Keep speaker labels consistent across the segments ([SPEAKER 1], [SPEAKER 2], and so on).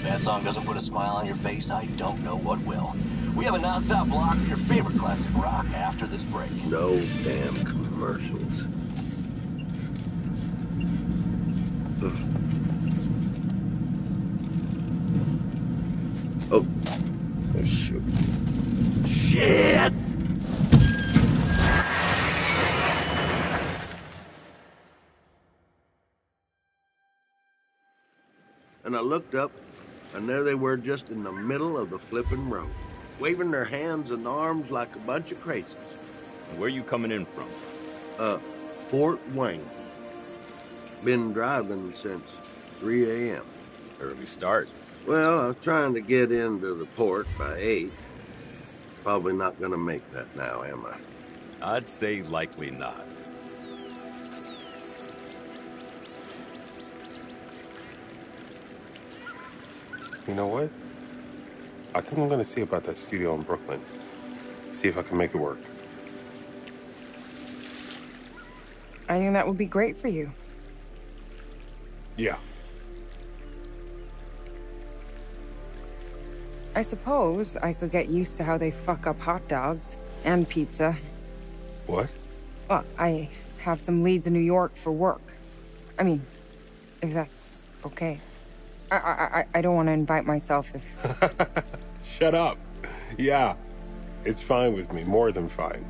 [SPEAKER 1] If that song doesn't put a smile on your face, I don't know what will. We have a non-stop block of your favorite classic rock after this break.
[SPEAKER 2] No damn commercials. Oh. Oh, shoot. Shit! And I looked up, and there they were just in the middle of the flippin' road, waving their hands and arms like a bunch of crazies.
[SPEAKER 3] Where you coming in from?
[SPEAKER 2] Fort Wayne. Been driving since 3 a.m.
[SPEAKER 3] Early start.
[SPEAKER 2] Well, I was trying to get into the port by 8. Probably not gonna make that now, am I?
[SPEAKER 3] I'd say likely not.
[SPEAKER 4] You know what? I think I'm gonna see about that studio in Brooklyn. See if I can make it work.
[SPEAKER 5] I think that would be great for you.
[SPEAKER 4] Yeah.
[SPEAKER 5] I suppose I could get used to how they fuck up hot dogs and pizza.
[SPEAKER 4] What?
[SPEAKER 5] Well, I have some leads in New York for work. I mean, if that's okay. I don't want to invite myself if...
[SPEAKER 4] Shut up. Yeah, it's fine with me, more than fine.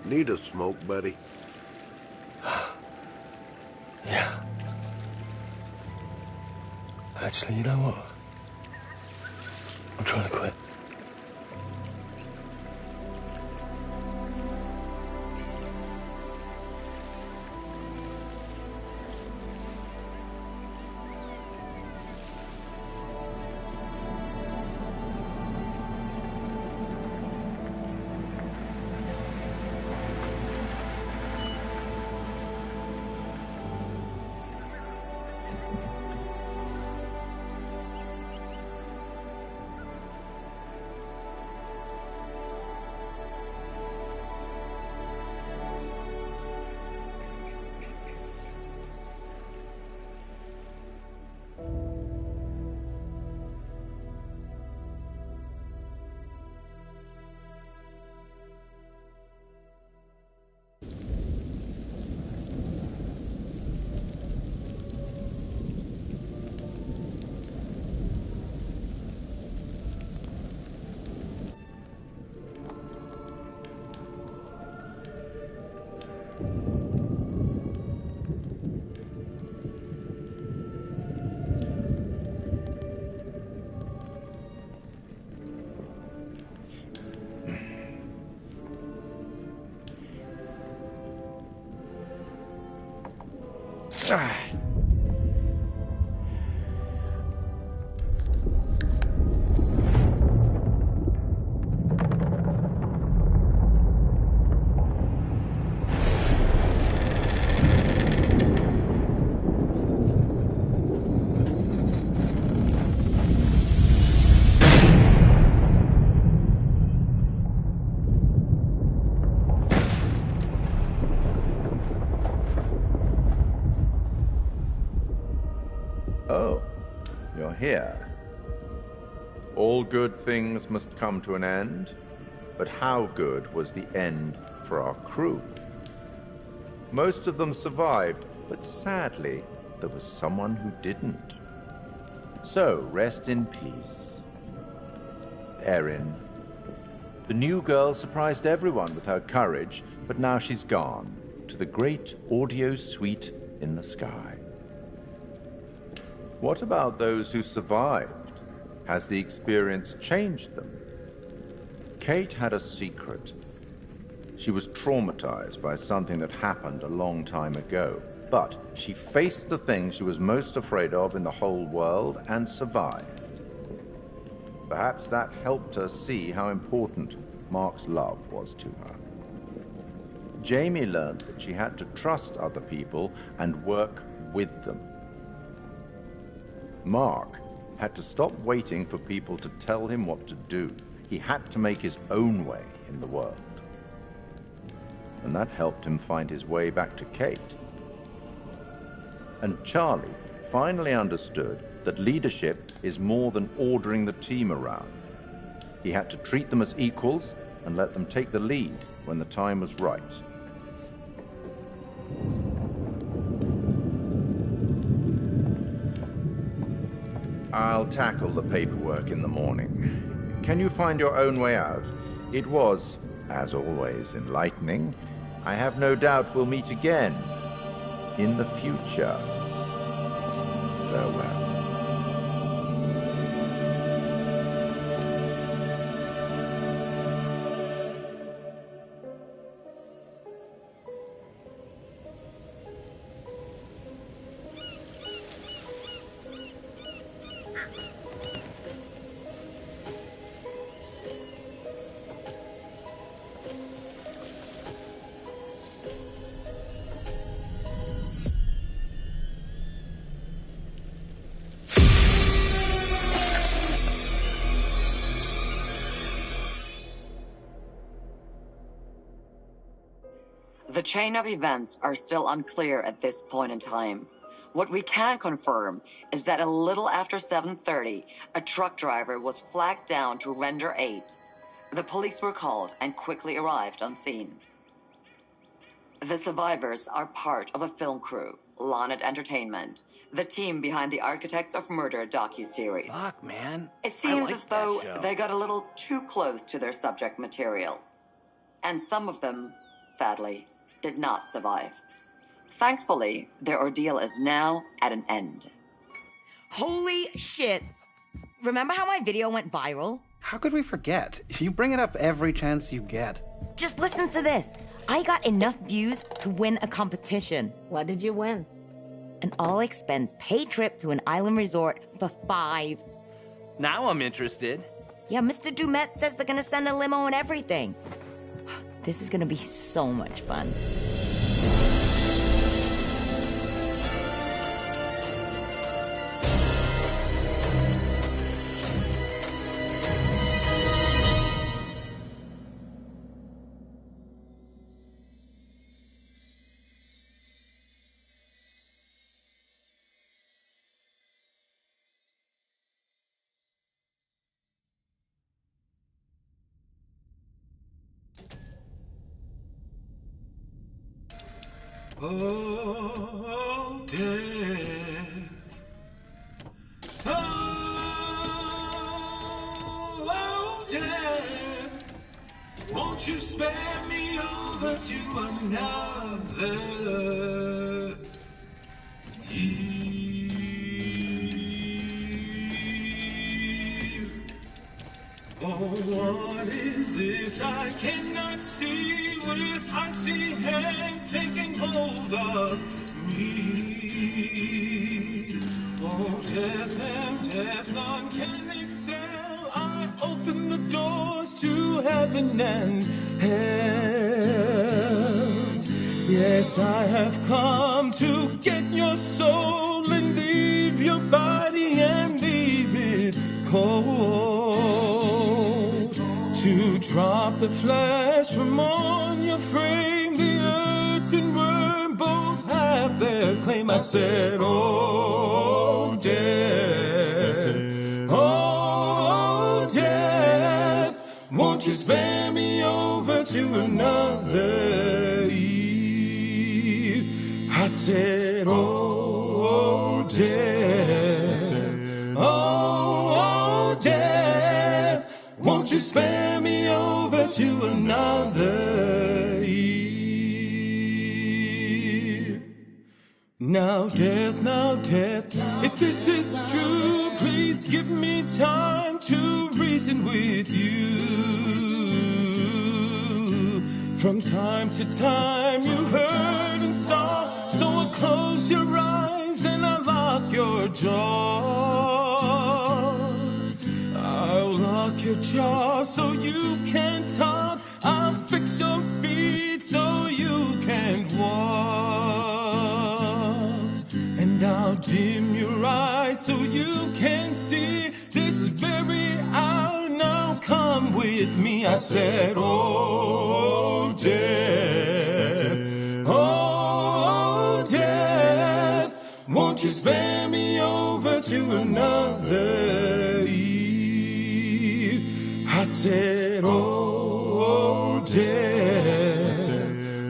[SPEAKER 2] Need a smoke, buddy?
[SPEAKER 6] Yeah. Actually, you know what? I'm trying to quit.
[SPEAKER 7] Oh, you're here. All good things must come to an end, but how good was the end for our crew? Most of them survived, but sadly, there was someone who didn't. So, rest in peace. Erin. The new girl surprised everyone with her courage, but now she's gone to the great audio suite in the sky. What about those who survived? Has the experience changed them? Kate had a secret. She was traumatized by something that happened a long time ago. But she faced the thing she was most afraid of in the whole world and survived. Perhaps that helped her see how important Mark's love was to her. Jamie learned that she had to trust other people and work with them. Mark had to stop waiting for people to tell him what to do. He had to make his own way in the world. And that helped him find his way back to Kate. And Charlie finally understood that leadership is more than ordering the team around. He had to treat them as equals and let them take the lead when the time was right. I'll tackle the paperwork in the morning. Can you find your own way out? It was, as always, enlightening. I have no doubt we'll meet again in the future. Farewell.
[SPEAKER 8] The chain of events are still unclear at this point in time. What we can confirm is that a little after 7:30, a truck driver was flagged down to render aid. The police were called and quickly arrived on scene. The survivors are part of a film crew, Lonnet Entertainment, the team behind the Architects of Murder docuseries.
[SPEAKER 1] Fuck, man.
[SPEAKER 8] It seems
[SPEAKER 1] I
[SPEAKER 8] as
[SPEAKER 1] like
[SPEAKER 8] though
[SPEAKER 1] that show.
[SPEAKER 8] they got a little too close to their subject material. And some of them, sadly, did not survive. Thankfully, their ordeal is now at an end.
[SPEAKER 9] Holy shit. Remember how my video went viral?
[SPEAKER 10] How could we forget? You bring it up every chance you get.
[SPEAKER 9] Just listen to this. I got enough views to win a competition.
[SPEAKER 11] What did you win?
[SPEAKER 9] An all-expense paid trip to an island resort for 5.
[SPEAKER 1] Now I'm interested.
[SPEAKER 9] Yeah, Mr. Dumet says they're gonna send a limo and everything. This is gonna be so much fun.
[SPEAKER 6] Oh, death. Oh, death. Won't you spare me over to another year? Oh, what is this I cannot see with icy hands taking hold of me? Oh, death and death, none can excel. I open the doors to heaven and hell. Yes, I have come to get your soul and leave your body and leave it cold. To drop the flesh from on your frame, the earth and worm both have their claim. I said, oh, death, oh, death, won't you spare me over to another eve? I said, oh, death, oh, death, won't you spare me over to another eve? Now, death, if this is true, please give me time to reason with you. From time to time you heard and saw, so I close your eyes and I lock your jaw. I'll lock your jaw so you can't talk. I'll fix your feet so you can't walk. And I'll dim your eyes so you can't see this very hour. Now come with me. I said, oh, death, oh, death, won't you spare me over to another eve? I said, oh, death,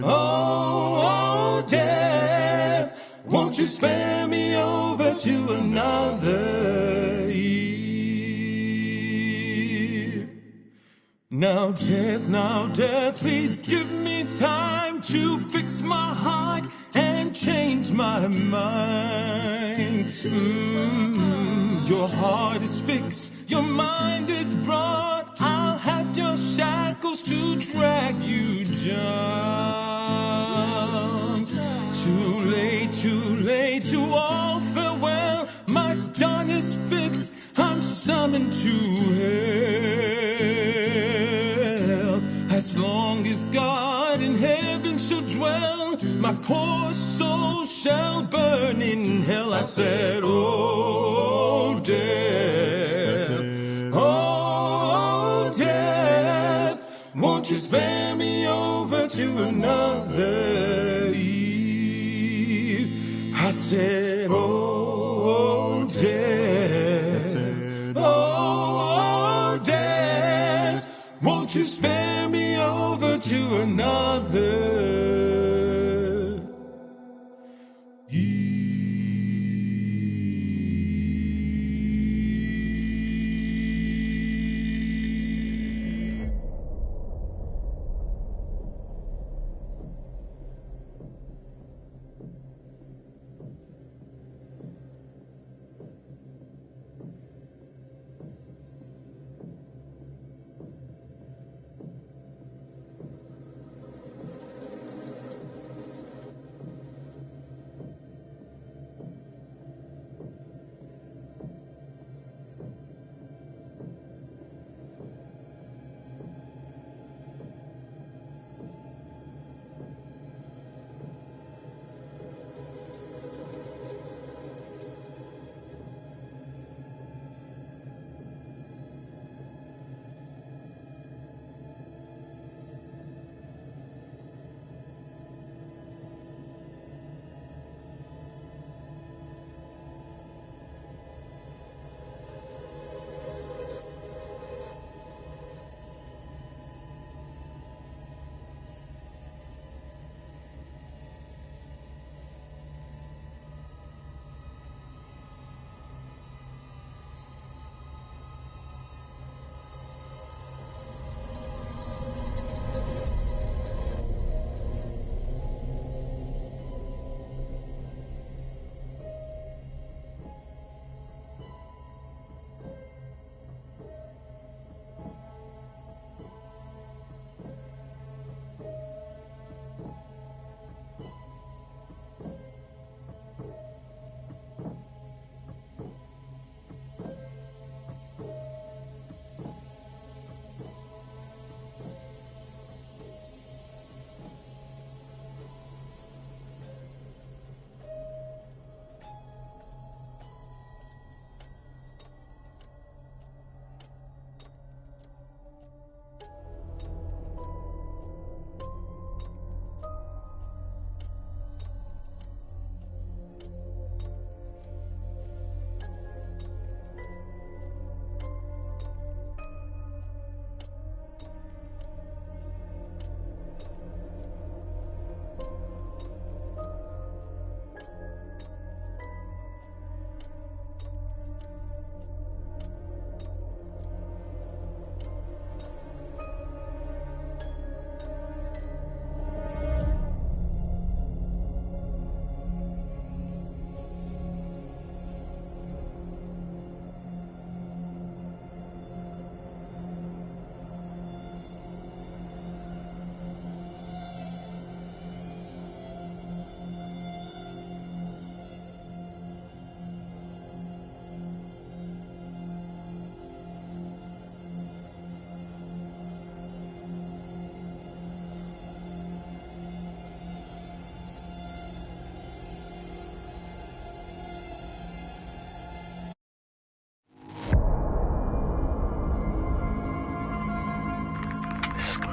[SPEAKER 6] oh, death, won't you spare me over to another eve? Now, death, please give me time to fix my heart and change my mind. Your heart is fixed, your mind is broad. I'll have your shackles to drag you down. Too late to all farewell. My dawn is fixed, I'm summoned to hell. As long as God in heaven shall dwell, my poor soul shall burn in hell. I said, oh, death, oh, death, won't you spare me over to another eve? I said, oh, death, oh, death, won't you spare me over to another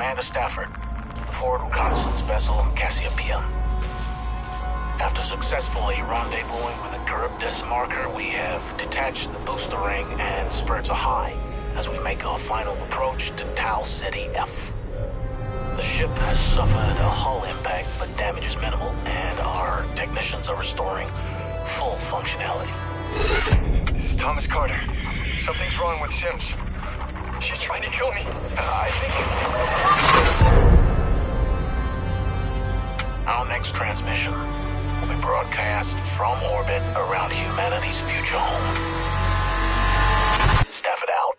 [SPEAKER 11] Commander Stafford, the forward reconnaissance vessel Cassiopeia. After successfully rendezvousing with a Charybdis marker, we have detached the booster ring and spirits are high as we make our final approach to Tau Ceti F. The ship has suffered a hull impact, but damage is minimal, and our technicians are restoring full functionality.
[SPEAKER 12] This is Thomas Carter. Something's wrong with Sims. She's trying to kill me. I think...
[SPEAKER 11] Our next transmission will be broadcast from orbit around humanity's future home. Stafford out.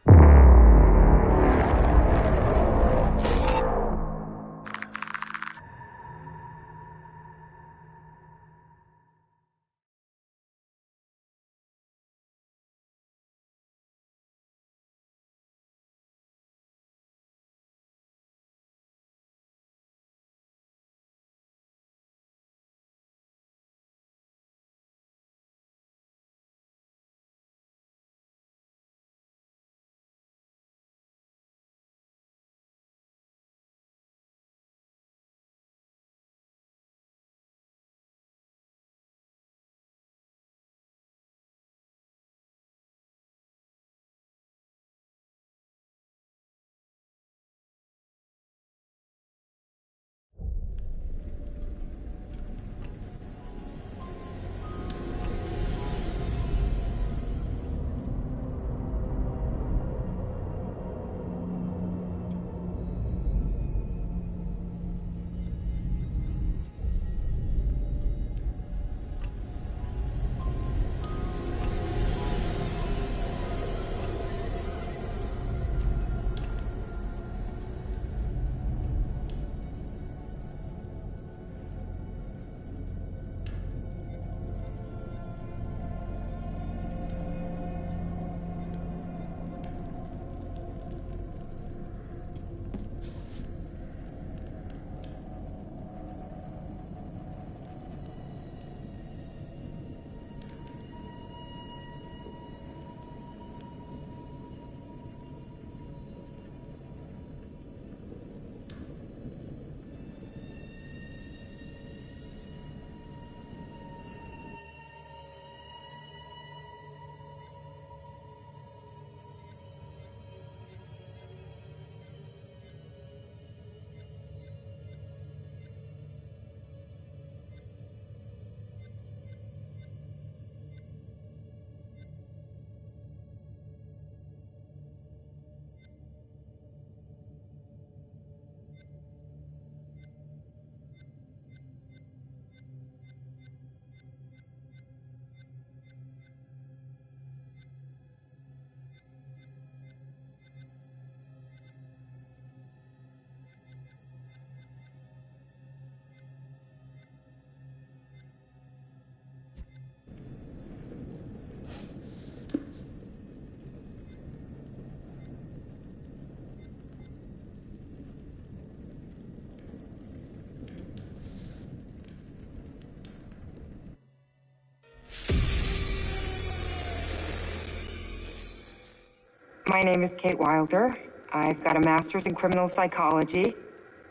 [SPEAKER 5] My name is Kate Wilder. I've got a master's in criminal psychology.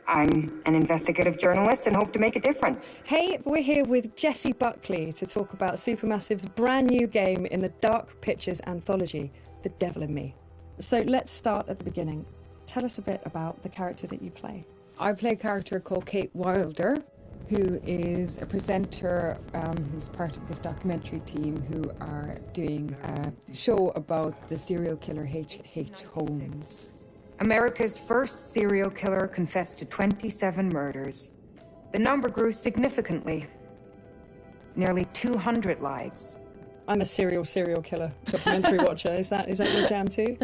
[SPEAKER 5] I'm an investigative journalist and hope to make a difference.
[SPEAKER 13] Hey, we're here with Jessie Buckley to talk about Supermassive's brand new game in the Dark Pictures Anthology, The Devil in Me. So let's start at the beginning. Tell us a bit about the character that you play.
[SPEAKER 5] I play a character called Kate Wilder, who is a presenter who's part of this documentary team who are doing a show about the serial killer H.H. Holmes. America's first serial killer confessed to 27 murders. The number grew significantly. Nearly 200 lives.
[SPEAKER 13] I'm a serial killer documentary watcher. Is that your jam too?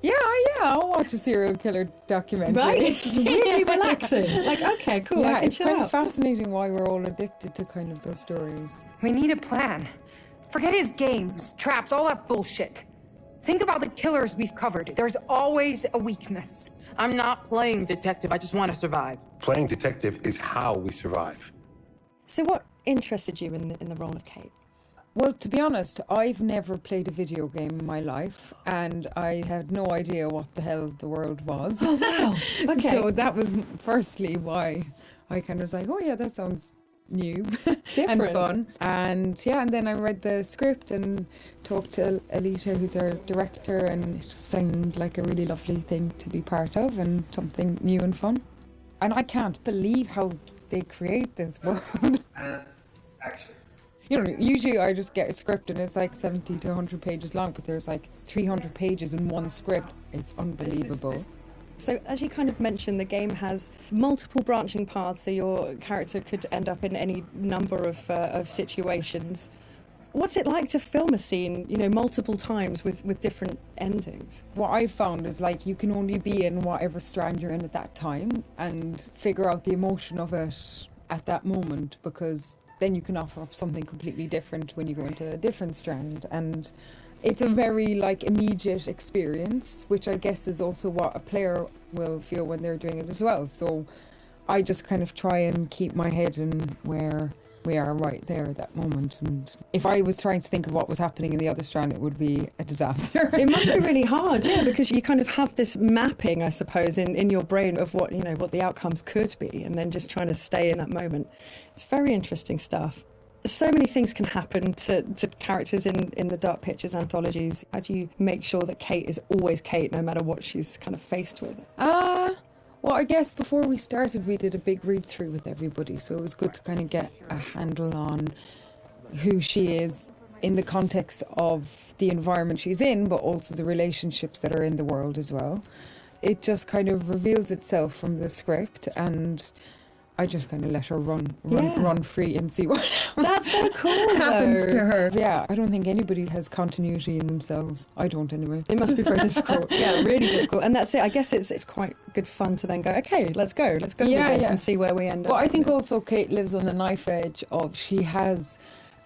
[SPEAKER 5] Yeah, I'll watch a serial killer documentary.
[SPEAKER 13] Right, it's really relaxing. Like, okay, cool,
[SPEAKER 5] yeah,
[SPEAKER 13] I can
[SPEAKER 5] it's
[SPEAKER 13] chill
[SPEAKER 5] kind
[SPEAKER 13] out.
[SPEAKER 5] of fascinating why we're all addicted to kind of those stories. We need a plan. Forget his games, traps, all that bullshit. Think about the killers we've covered. There's always a weakness.
[SPEAKER 14] I'm not playing detective, I just want to survive.
[SPEAKER 15] Playing detective is how we survive.
[SPEAKER 13] So what interested you in the role of Kate?
[SPEAKER 5] Well, to be honest, I've never played a video game in my life, and I had no idea what the hell the world was.
[SPEAKER 13] Oh, wow. Okay.
[SPEAKER 5] So that was firstly why I kind of was like, oh yeah, that sounds new and fun. And yeah, and then I read the script and talked to Alita, who's our director, and it just sounded like a really lovely thing to be part of and something new and fun. And I can't believe how they create this world.
[SPEAKER 10] Actually.
[SPEAKER 5] You know, usually I just get a script and it's like 70 to 100 pages long, but there's like 300 pages in one script. It's unbelievable.
[SPEAKER 13] So, as you kind of mentioned, the game has multiple branching paths, so your character could end up in any number of situations. What's it like to film a scene, you know, multiple times with different endings?
[SPEAKER 5] What I've found is like you can only be in whatever strand you're in at that time and figure out the emotion of it at that moment, because then you can offer up something completely different when you go into a different strand. And it's a very like immediate experience, which I guess is also what a player will feel when they're doing it as well. So I just kind of try and keep my head in where we are right there at that moment. And if I was trying to think of what was happening in the other strand, it would be a disaster.
[SPEAKER 13] It must be really hard, yeah, because you kind of have this mapping, I suppose, in your brain of what, you know, what the outcomes could be, and then just trying to stay in that moment. It's very interesting stuff. So many things can happen to characters in the Dark Pictures anthologies. How do you make sure that Kate is always Kate, no matter what she's kind of faced with?
[SPEAKER 5] Well, I guess before we started, we did a big read-through with everybody, so it was good to kind of get a handle on who she is in the context of the environment she's in, but also the relationships that are in the world as well. It just kind of reveals itself from the script, and I just kind of let her run free and see what
[SPEAKER 13] That's so cool,
[SPEAKER 5] happens
[SPEAKER 13] though.
[SPEAKER 5] to her. Yeah, I don't think anybody has continuity in themselves. I don't anyway.
[SPEAKER 13] It must be very difficult. Yeah, really difficult. And that's it. I guess it's quite good fun to then go, okay, let's go with this and see where we end up.
[SPEAKER 5] Well, I think also Kate lives on the knife edge of she has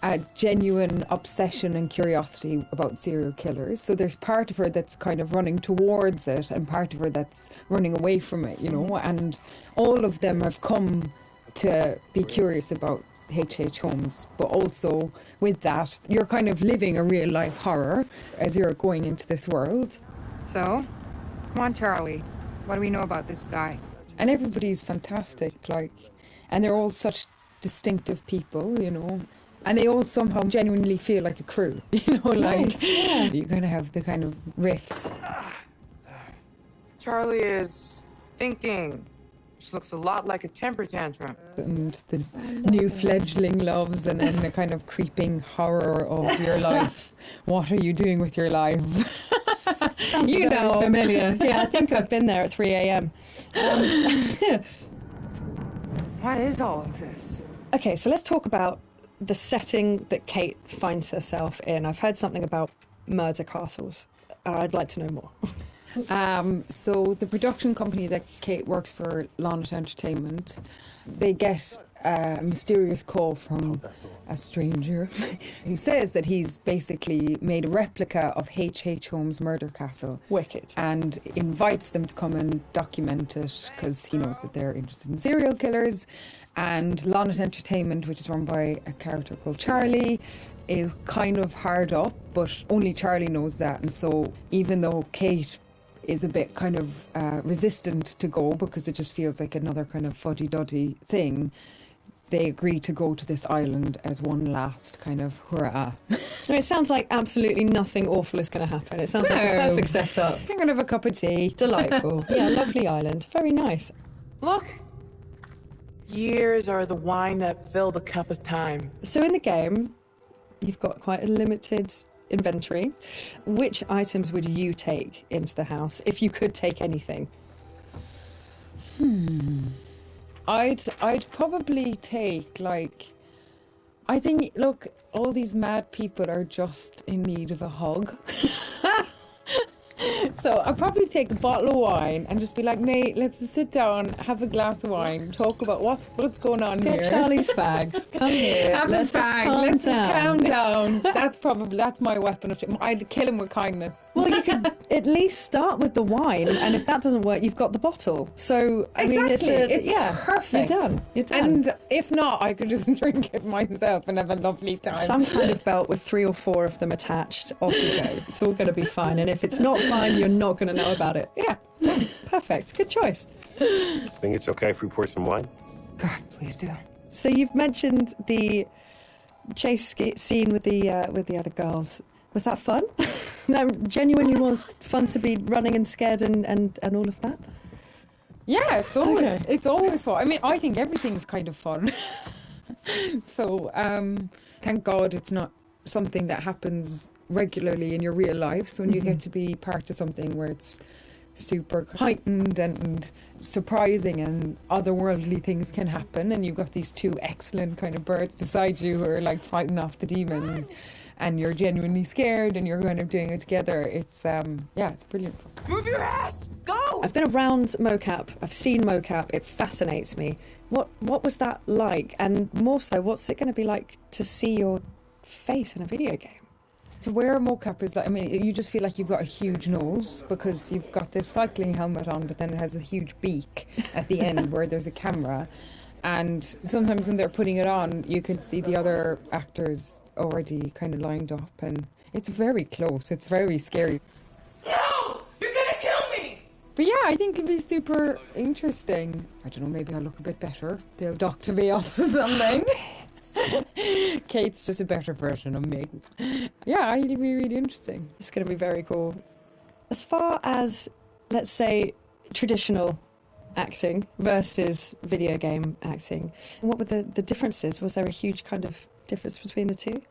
[SPEAKER 5] a genuine obsession and curiosity about serial killers. So there's part of her that's kind of running towards it and part of her that's running away from it, you know, and all of them have come to be curious about H.H. Holmes, but also with that, you're kind of living a real life horror as you're going into this world.
[SPEAKER 14] So, come on, Charlie. What do we know about this guy?
[SPEAKER 5] And everybody's fantastic, like, and they're all such distinctive people, you know. And they all somehow genuinely feel like a crew, you know, like you kind of have the kind of riffs.
[SPEAKER 14] Charlie is thinking. She looks a lot like a temper tantrum.
[SPEAKER 5] And the new fledgling loves, and then the kind of creeping horror of your life. What are you doing with your life?
[SPEAKER 13] Sounds you know, familiar. Yeah, I think I've been there at 3 a.m.
[SPEAKER 14] What is all of this?
[SPEAKER 13] Okay, so let's talk about the setting that Kate finds herself in. I've heard something about murder castles. I'd like to know more.
[SPEAKER 5] So the production company that Kate works for, Lonnet Entertainment, they get a mysterious call from a stranger who says that he's basically made a replica of H.H. Holmes' murder castle.
[SPEAKER 13] Wicked.
[SPEAKER 5] And invites them to come and document it because he knows that they're interested in serial killers. And Lonnet Entertainment, which is run by a character called Charlie, is kind of hard up, but only Charlie knows that. And so even though Kate is a bit kind of resistant to go because it just feels like another kind of fuddy-duddy thing, they agree to go to this island as one last kind of hurrah.
[SPEAKER 13] It sounds like absolutely nothing awful is going to happen. It sounds like a perfect setup.
[SPEAKER 5] You're going to have a cup of tea.
[SPEAKER 13] Delightful. Yeah, lovely island. Very nice.
[SPEAKER 14] Look! Years are the wine that fill the cup of time.
[SPEAKER 13] So in the game, you've got quite a limited inventory. Which items would you take into the house if you could take anything?
[SPEAKER 5] I'd probably take, like, I think, look, all these mad people are just in need of a hug. So I'll probably take a bottle of wine and just be like, mate, let's just sit down, have a glass of wine, talk about what's going on here.
[SPEAKER 13] Get Charlie's fags. Come here.
[SPEAKER 5] Have
[SPEAKER 13] Let's
[SPEAKER 5] a fag.
[SPEAKER 13] just calm
[SPEAKER 5] Down. That's my weapon of choice. I'd kill him with kindness.
[SPEAKER 13] Well, you could at least start with the wine, and if that doesn't work, you've got the bottle. So I mean, it's
[SPEAKER 5] perfect.
[SPEAKER 13] You're done.
[SPEAKER 5] And if not, I could just drink it myself and have a lovely time.
[SPEAKER 13] Some kind of belt with 3 or 4 of them attached. Off you go. It's all going to be fine. And if it's not fine, you're not going to know about it.
[SPEAKER 5] Yeah.
[SPEAKER 13] Perfect. Good choice.
[SPEAKER 4] Think it's okay if we pour some wine?
[SPEAKER 14] God, please do.
[SPEAKER 13] So you've mentioned the chase scene with the other girls. Was that fun? That genuinely was fun to be running and scared and all of that?
[SPEAKER 5] Yeah, it's always fun. I mean, I think everything's kind of fun. So thank God it's not something that happens regularly in your real life. So when you get to be part of something where it's super heightened and surprising and otherworldly things can happen, and you've got these 2 excellent kind of birds beside you who are like fighting off the demons, and you're genuinely scared and you're kind of doing it together, it's it's brilliant fun.
[SPEAKER 14] Move your ass! Go!
[SPEAKER 13] I've been around mocap. I've seen mocap. It fascinates me. What was that like? And more so, what's it going to be like to see your face in a video game?
[SPEAKER 5] To wear a mocap is like, I mean, you just feel like you've got a huge nose because you've got this cycling helmet on, but then it has a huge beak at the end where there's a camera. And sometimes when they're putting it on, you can see the other actors already kind of lined up, and it's very close. It's very scary.
[SPEAKER 14] No! You're gonna kill me!
[SPEAKER 5] But yeah, I think it'd be super interesting. I don't know, maybe I'll look a bit better. They'll doctor me off or something. Kate's just a better version of me. Yeah, it'll be really interesting.
[SPEAKER 13] It's going to be very cool. As far as, let's say, traditional acting versus video game acting, what were the differences? Was there a huge kind of difference between the two?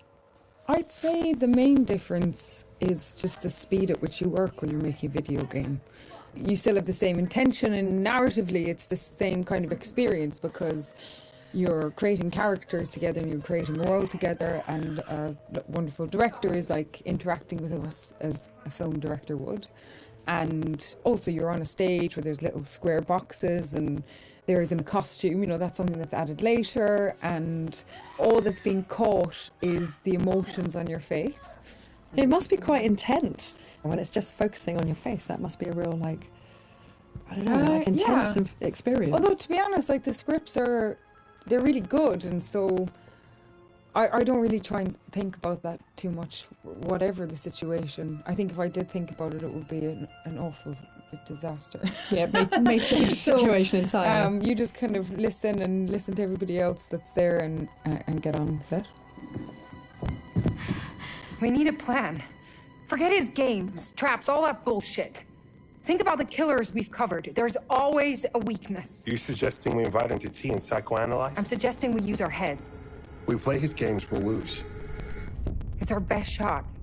[SPEAKER 5] I'd say the main difference is just the speed at which you work when you're making a video game. You still have the same intention, and narratively it's the same kind of experience because you're creating characters together and you're creating a world together, and our wonderful director is like interacting with us as a film director would. And also you're on a stage where there's little square boxes and there isn't a costume, you know, that's something that's added later, and all that's being caught is the emotions on your face.
[SPEAKER 13] It must be quite intense when it's just focusing on your face. That must be a real, like, I don't know, like intense experience.
[SPEAKER 5] Although, to be honest, like the scripts they're really good, and so I don't really try and think about that too much, whatever the situation. I think if I did think about it, it would be an awful disaster.
[SPEAKER 13] Yeah, may change the situation entirely.
[SPEAKER 5] You just kind of listen to everybody else that's there and get on with it.
[SPEAKER 14] We need a plan. Forget his games, traps, all that bullshit. Think about the killers we've covered. There's always a weakness.
[SPEAKER 4] Are you suggesting we invite him to tea and psychoanalyze?
[SPEAKER 14] I'm suggesting we use our heads.
[SPEAKER 4] We play his games, we'll lose.
[SPEAKER 14] It's our best shot.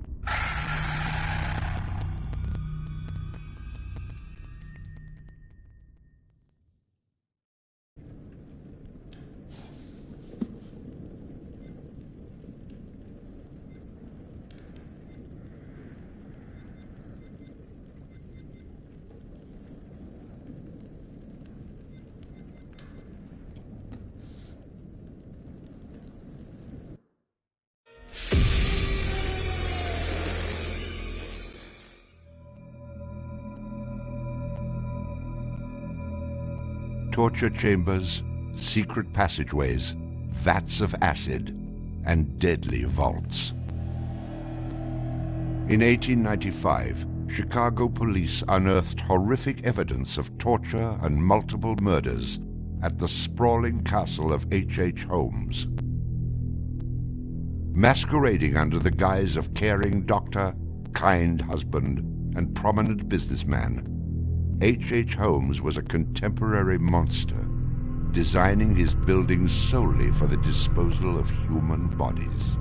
[SPEAKER 15] Torture chambers, secret passageways, vats of acid, and deadly vaults. In 1895, Chicago police unearthed horrific evidence of torture and multiple murders at the sprawling castle of H.H. Holmes. Masquerading under the guise of caring doctor, kind husband, and prominent businessman, H.H. Holmes was a contemporary monster, designing his buildings solely for the disposal of human bodies.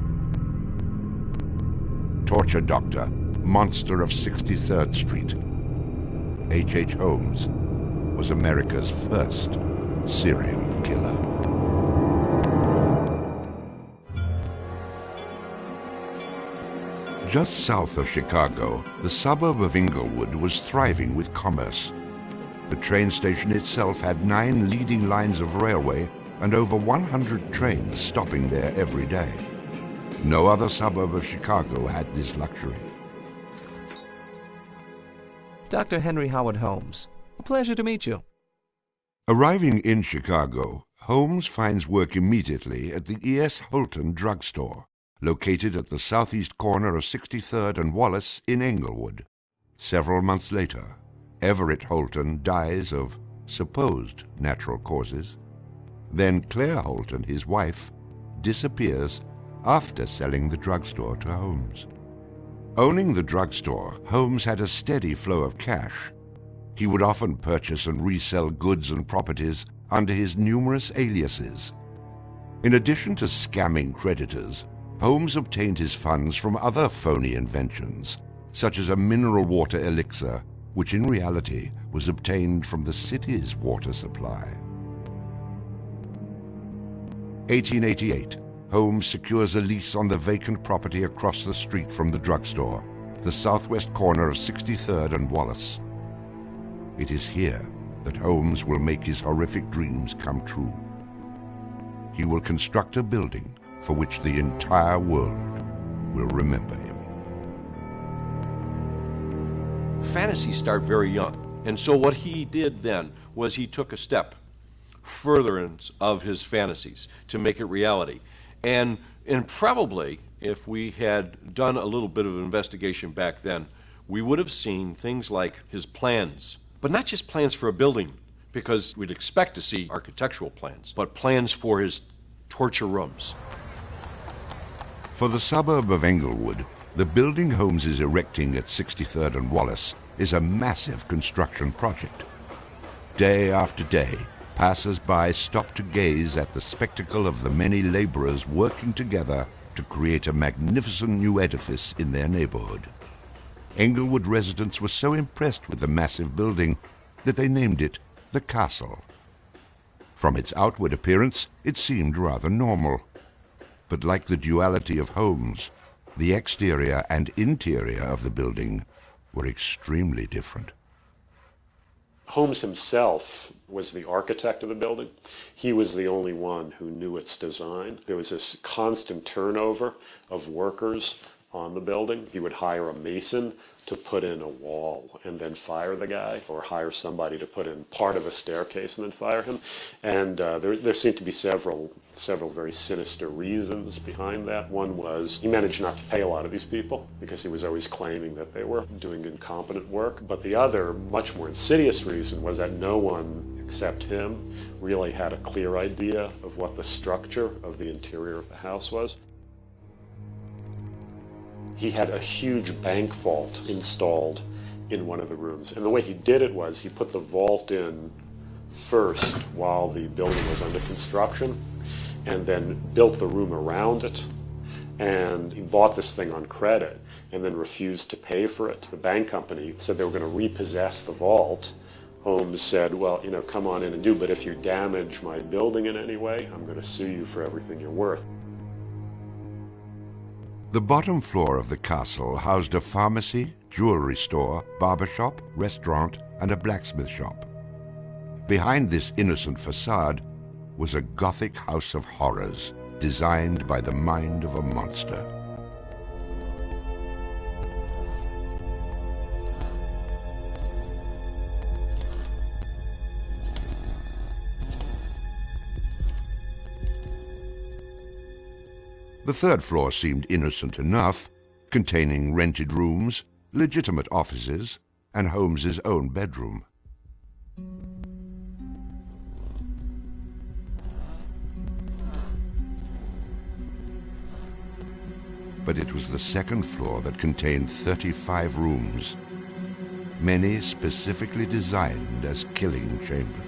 [SPEAKER 15] Torture Doctor, Monster of 63rd Street. H.H. Holmes was America's first serial killer. Just south of Chicago, the suburb of Englewood was thriving with commerce. The train station itself had 9 leading lines of railway and over 100 trains stopping there every day. No other suburb of Chicago had this luxury.
[SPEAKER 16] Dr. Henry Howard Holmes, a pleasure to meet you.
[SPEAKER 15] Arriving in Chicago, Holmes finds work immediately at the E.S. Holton drugstore, located at the southeast corner of 63rd and Wallace in Englewood. Several months later, Everett Holton dies of supposed natural causes. Then Claire Holton, his wife, disappears after selling the drugstore to Holmes. Owning the drugstore, Holmes had a steady flow of cash. He would often purchase and resell goods and properties under his numerous aliases. In addition to scamming creditors, Holmes obtained his funds from other phony inventions, such as a mineral water elixir, which in reality was obtained from the city's water supply. 1888, Holmes secures a lease on the vacant property across the street from the drugstore, the southwest corner of 63rd and Wallace. It is here that Holmes will make his horrific dreams come true. He will construct a building for which the entire world will remember him.
[SPEAKER 17] Fantasies start very young, and so what he did then was he took a step furtherance of his fantasies to make it reality. And probably, if we had done a little bit of investigation back then, we would have seen things like his plans, but not just plans for a building, because we'd expect to see architectural plans, but plans for his torture rooms.
[SPEAKER 15] For the suburb of Englewood, the building Holmes is erecting at 63rd and Wallace is a massive construction project. Day after day, passers-by stop to gaze at the spectacle of the many laborers working together to create a magnificent new edifice in their neighborhood. Englewood residents were so impressed with the massive building that they named it the Castle. From its outward appearance, it seemed rather normal. But like the duality of Holmes, the exterior and interior of the building were extremely different.
[SPEAKER 18] Holmes himself was the architect of the building. He was the only one who knew its design. There was this constant turnover of workers on the building. He would hire a mason to put in a wall and then fire the guy, or hire somebody to put in part of a staircase and then fire him. And there seemed to be several very sinister reasons behind that. One was he managed not to pay a lot of these people because he was always claiming that they were doing incompetent work. But the other, much more insidious reason was that no one except him really had a clear idea of what the structure of the interior of the house was. He had a huge bank vault installed in one of the rooms. And the way he did it was he put the vault in first while the building was under construction, and then built the room around it. And he bought this thing on credit and then refused to pay for it. The bank company said they were going to repossess the vault. Holmes said, well, come on in and do, but if you damage my building in any way, I'm going to sue you for everything you're worth.
[SPEAKER 15] The bottom floor of the castle housed a pharmacy, jewelry store, barber shop, restaurant, and a blacksmith shop. Behind this innocent facade was a Gothic house of horrors designed by the mind of a monster. The third floor seemed innocent enough, containing rented rooms, legitimate offices, and Holmes's own bedroom. But it was the second floor that contained 35 rooms, many specifically designed as killing chambers.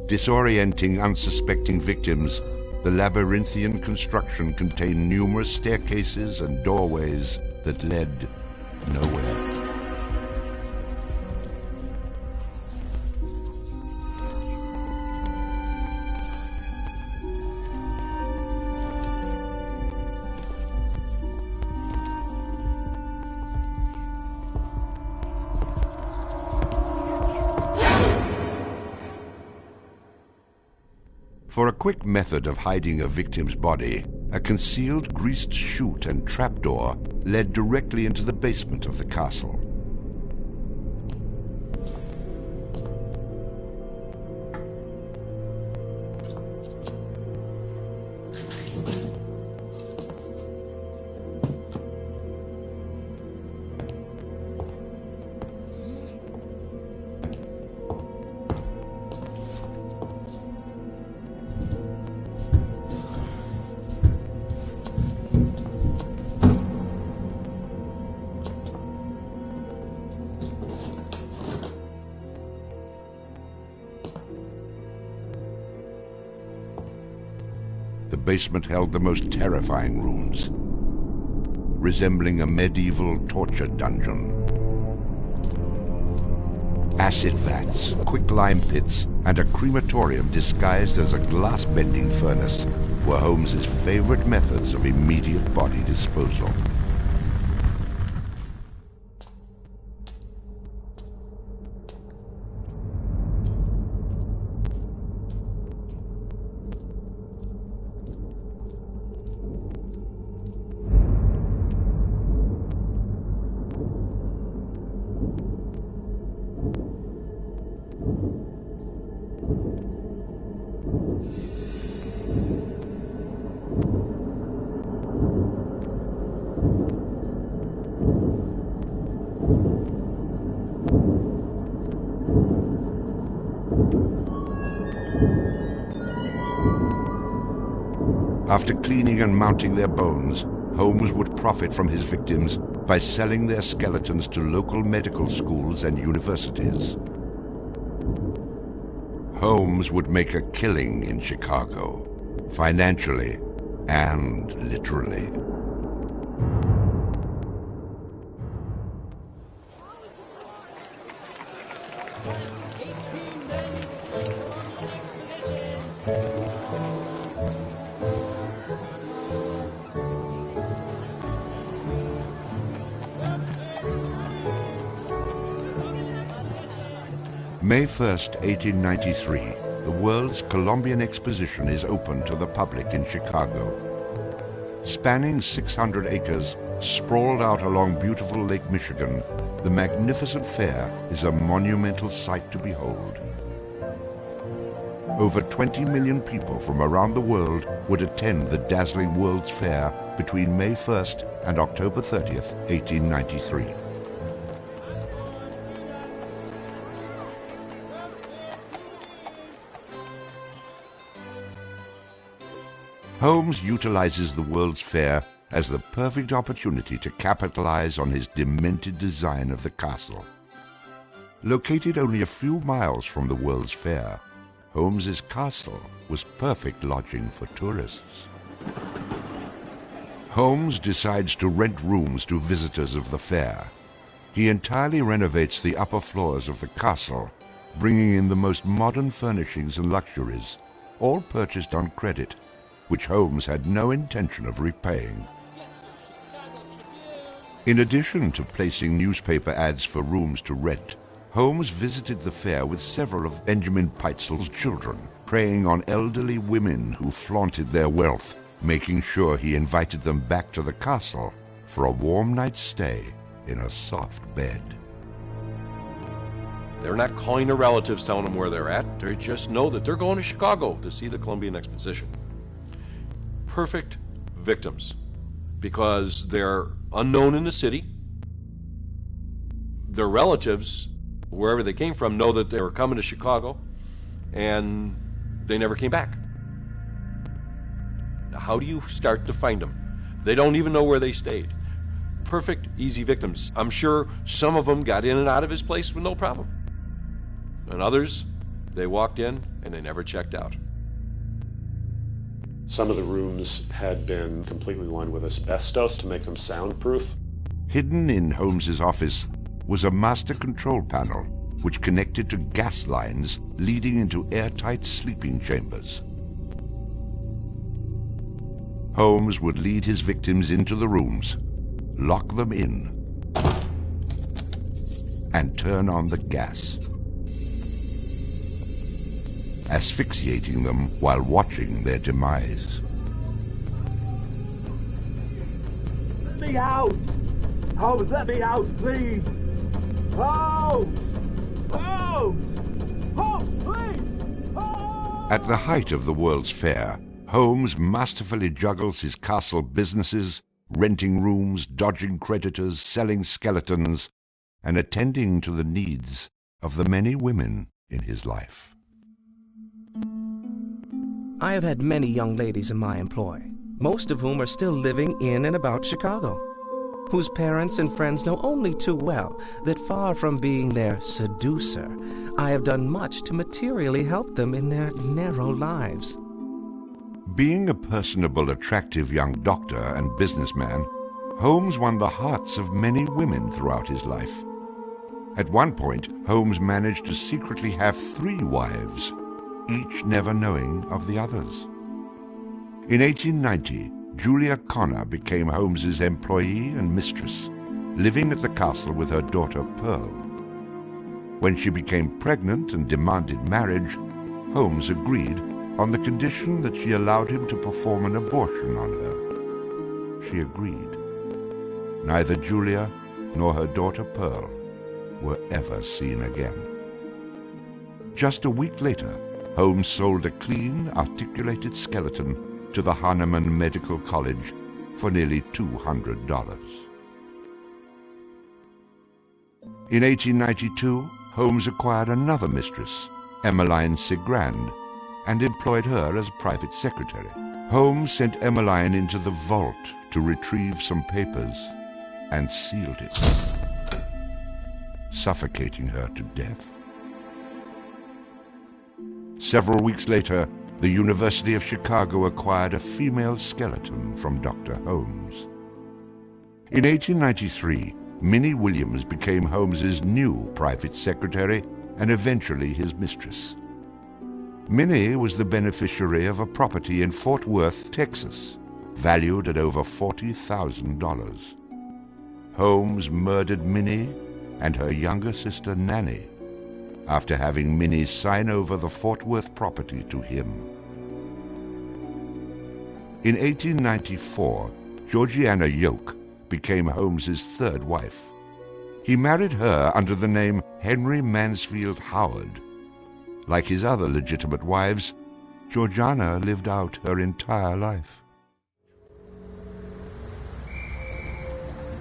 [SPEAKER 15] Disorienting unsuspecting victims, The labyrinthian construction contained numerous staircases and doorways that led nowhere. For a quick method of hiding a victim's body, a concealed greased chute and trapdoor led directly into the basement of the castle. The basement held the most terrifying rooms, resembling a medieval torture dungeon. Acid vats, quicklime pits, and a crematorium disguised as a glass-bending furnace were Holmes's favorite methods of immediate body disposal. After cleaning and mounting their bones, Holmes would profit from his victims by selling their skeletons to local medical schools and universities. Holmes would make a killing in Chicago, financially and literally. May 1st, 1893, the World's Columbian Exposition is open to the public in Chicago. Spanning 600 acres, sprawled out along beautiful Lake Michigan, the magnificent fair is a monumental sight to behold. Over 20 million people from around the world would attend the dazzling World's Fair between May 1st and October 30th, 1893. Holmes utilizes the World's Fair as the perfect opportunity to capitalize on his demented design of the castle. Located only a few miles from the World's Fair, Holmes's castle was perfect lodging for tourists. Holmes decides to rent rooms to visitors of the fair. He entirely renovates the upper floors of the castle, bringing in the most modern furnishings and luxuries, all purchased on credit, which Holmes had no intention of repaying. In addition to placing newspaper ads for rooms to rent, Holmes visited the fair with several of Benjamin Peitzel's children, preying on elderly women who flaunted their wealth, making sure he invited them back to the castle for a warm night's stay in a soft bed.
[SPEAKER 17] They're not calling their relatives telling them where they're at. They just know that they're going to Chicago to see the Columbian Exposition. Perfect victims because they're unknown in the city. Their relatives, wherever they came from, know that they were coming to Chicago, and they never came back. Now, how do you start to find them? They don't even know where they stayed. Perfect, easy victims. I'm sure some of them got in and out of his place with no problem. And others, they walked in and they never checked out.
[SPEAKER 18] Some of the rooms had been completely lined with asbestos to make them soundproof.
[SPEAKER 15] Hidden in Holmes's office was a master control panel which connected to gas lines leading into airtight sleeping chambers. Holmes would lead his victims into the rooms, lock them in, and turn on the gas, asphyxiating them while watching their demise.
[SPEAKER 19] Let me out! Holmes, let me out, please! Holmes! Holmes! Holmes, please! Holmes!
[SPEAKER 15] At the height of the World's Fair, Holmes masterfully juggles his castle businesses, renting rooms, dodging creditors, selling skeletons, and attending to the needs of the many women in his life.
[SPEAKER 16] I have had many young ladies in my employ, most of whom are still living in and about Chicago, whose parents and friends know only too well that far from being their seducer, I have done much to materially help them in their narrow lives.
[SPEAKER 15] Being a personable, attractive young doctor and businessman, Holmes won the hearts of many women throughout his life. At one point, Holmes managed to secretly have 3 wives, each never knowing of the others. In 1890, Julia Connor became Holmes's employee and mistress, living at the castle with her daughter Pearl. When she became pregnant and demanded marriage, Holmes agreed on the condition that she allowed him to perform an abortion on her. She agreed. Neither Julia nor her daughter Pearl were ever seen again. Just a week later, Holmes sold a clean, articulated skeleton to the Hahnemann Medical College for nearly $200. In 1892, Holmes acquired another mistress, Emmeline Sigrand, and employed her as private secretary. Holmes sent Emmeline into the vault to retrieve some papers and sealed it, suffocating her to death. Several weeks later, the University of Chicago acquired a female skeleton from Dr. Holmes. In 1893, Minnie Williams became Holmes's new private secretary and eventually his mistress. Minnie was the beneficiary of a property in Fort Worth, Texas, valued at over $40,000. Holmes murdered Minnie and her younger sister Nanny after having Minnie sign over the Fort Worth property to him. In 1894, Georgiana Yoke became Holmes's 3rd wife. He married her under the name Henry Mansfield Howard. Like his other legitimate wives, Georgiana lived out her entire life.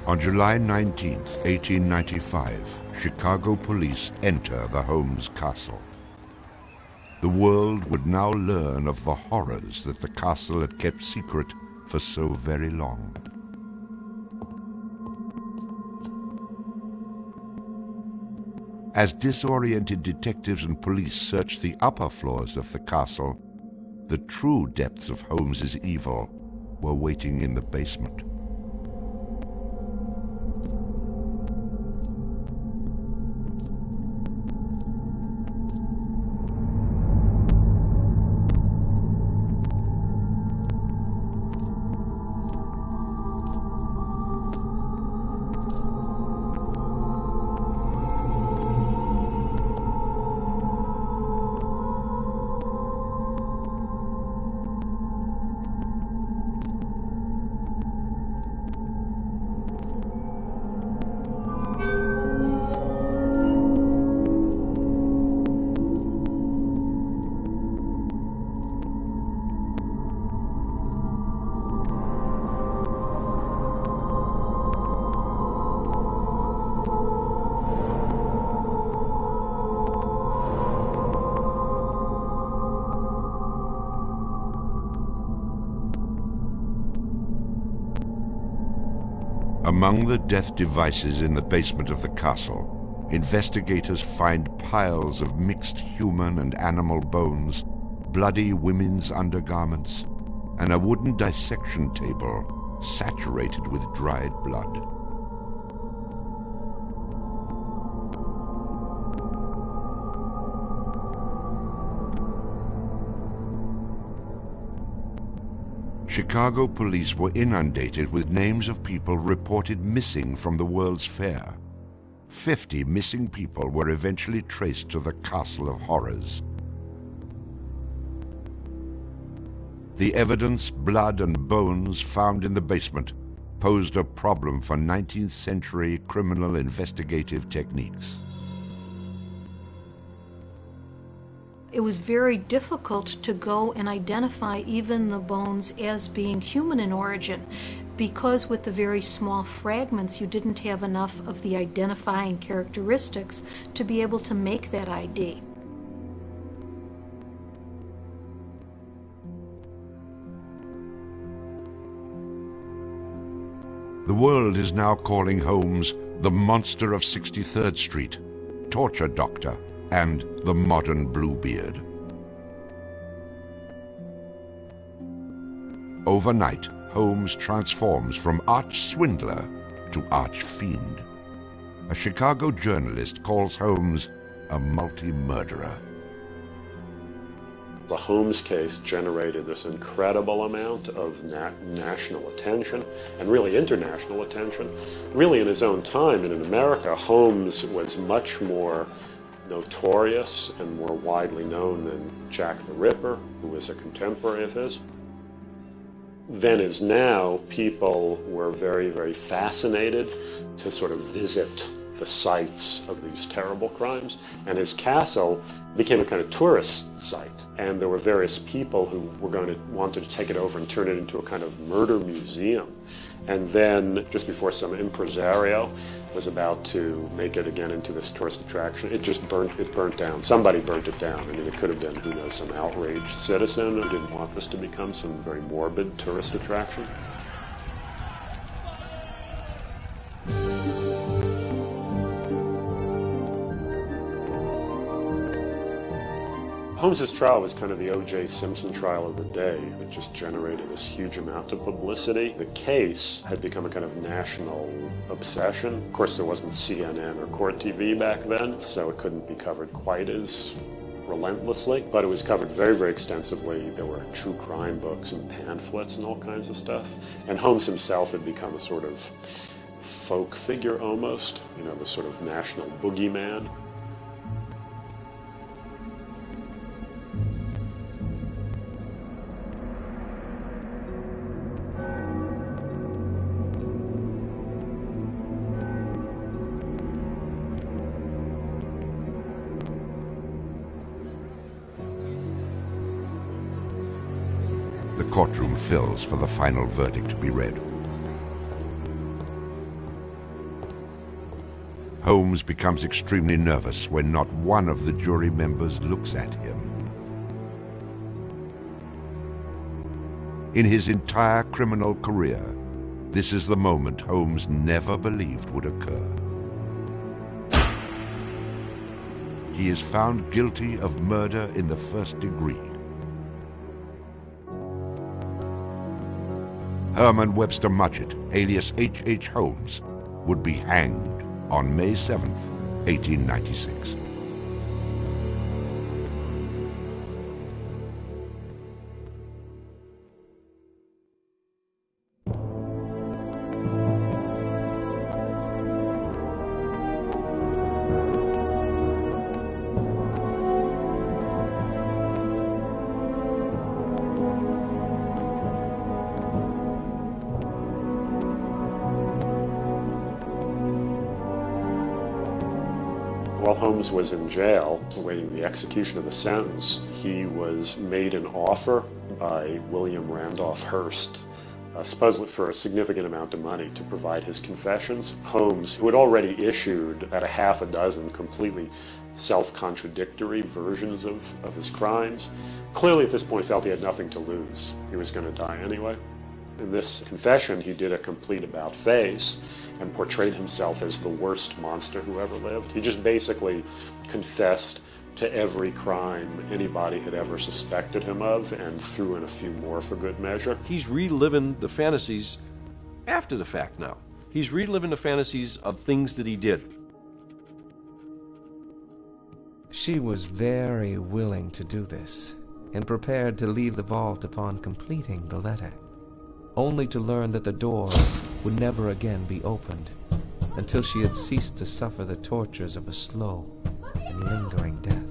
[SPEAKER 15] On July 19, 1895, Chicago police enter the Holmes castle. The world would now learn of the horrors that the castle had kept secret for so very long. As disoriented detectives and police searched the upper floors of the castle, the true depths of Holmes's evil were waiting in the basement. Among the death devices in the basement of the castle, investigators find piles of mixed human and animal bones, bloody women's undergarments, and a wooden dissection table saturated with dried blood. Chicago police were inundated with names of people reported missing from the World's Fair. 50 missing people were eventually traced to the Castle of Horrors. The evidence, blood and bones found in the basement posed a problem for 19th century criminal investigative techniques.
[SPEAKER 20] It was very difficult to go and identify even the bones as being human in origin, because with the very small fragments you didn't have enough of the identifying characteristics to be able to make that ID.
[SPEAKER 15] The world is now calling Holmes the Monster of 63rd Street, Torture Doctor, and the Modern Bluebeard. Overnight, Holmes transforms from arch-swindler to arch-fiend. A Chicago journalist calls Holmes a multi-murderer.
[SPEAKER 18] The Holmes case generated this incredible amount of national attention and really international attention. Really in his own time and in America, Holmes was much more notorious and more widely known than Jack the Ripper, who was a contemporary of his. Then as now, people were very, very fascinated to sort of visit the sites of these terrible crimes. And his castle became a kind of tourist site. And there were various people who were wanted to take it over and turn it into a kind of murder museum. And then, just before some impresario was about to make it again into this tourist attraction, it burnt down. Somebody burnt it down. I mean, it could have been, who knows, some outraged citizen who didn't want this to become some very morbid tourist attraction. Holmes's trial was kind of the O.J. Simpson trial of the day. It just generated this huge amount of publicity. The case had become a kind of national obsession. Of course, there wasn't CNN or Court TV back then, so it couldn't be covered quite as relentlessly, but it was covered very, very extensively. There were true crime books and pamphlets and all kinds of stuff. And Holmes himself had become a sort of folk figure almost, you know, the sort of national boogeyman.
[SPEAKER 15] The courtroom fills for the final verdict to be read. Holmes becomes extremely nervous when not one of the jury members looks at him. In his entire criminal career, this is the moment Holmes never believed would occur. He is found guilty of murder in the first degree. Herman Webster Mudgett, alias H.H. Holmes, would be hanged on May 7th, 1896.
[SPEAKER 18] While Holmes was in jail, awaiting the execution of the sentence, he was made an offer by William Randolph Hearst, supposedly for a significant amount of money, to provide his confessions. Holmes, who had already issued about a half a dozen completely self-contradictory versions of his crimes, clearly at this point felt he had nothing to lose. He was going to die anyway. In this confession, he did a complete about-face and portrayed himself as the worst monster who ever lived. He just basically confessed to every crime anybody had ever suspected him of, and threw in a few more for good measure.
[SPEAKER 17] He's reliving the fantasies after the fact now. He's reliving the fantasies of things that he did.
[SPEAKER 16] She was very willing to do this, and prepared to leave the vault upon completing the letter, only to learn that the door would never again be opened until she had ceased to suffer the tortures of a slow and lingering death.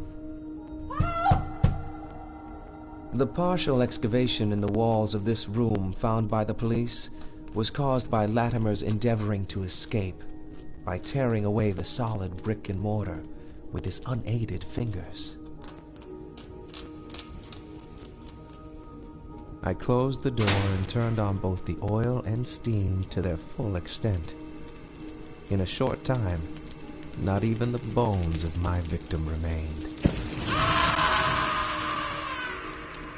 [SPEAKER 16] The partial excavation in the walls of this room found by the police was caused by Latimer's endeavoring to escape by tearing away the solid brick and mortar with his unaided fingers. I closed the door and turned on both the oil and steam to their full extent. In a short time, not even the bones of my victim remained.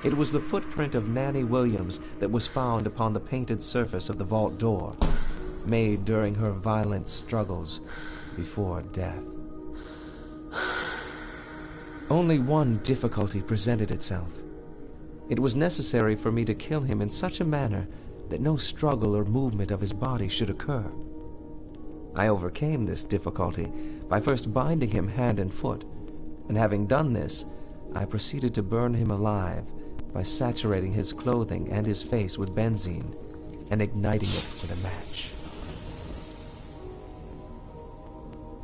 [SPEAKER 16] It was the footprint of Nanny Williams that was found upon the painted surface of the vault door, made during her violent struggles before death. Only one difficulty presented itself. It was necessary for me to kill him in such a manner that no struggle or movement of his body should occur. I overcame this difficulty by first binding him hand and foot, and having done this, I proceeded to burn him alive by saturating his clothing and his face with benzene and igniting it with a match.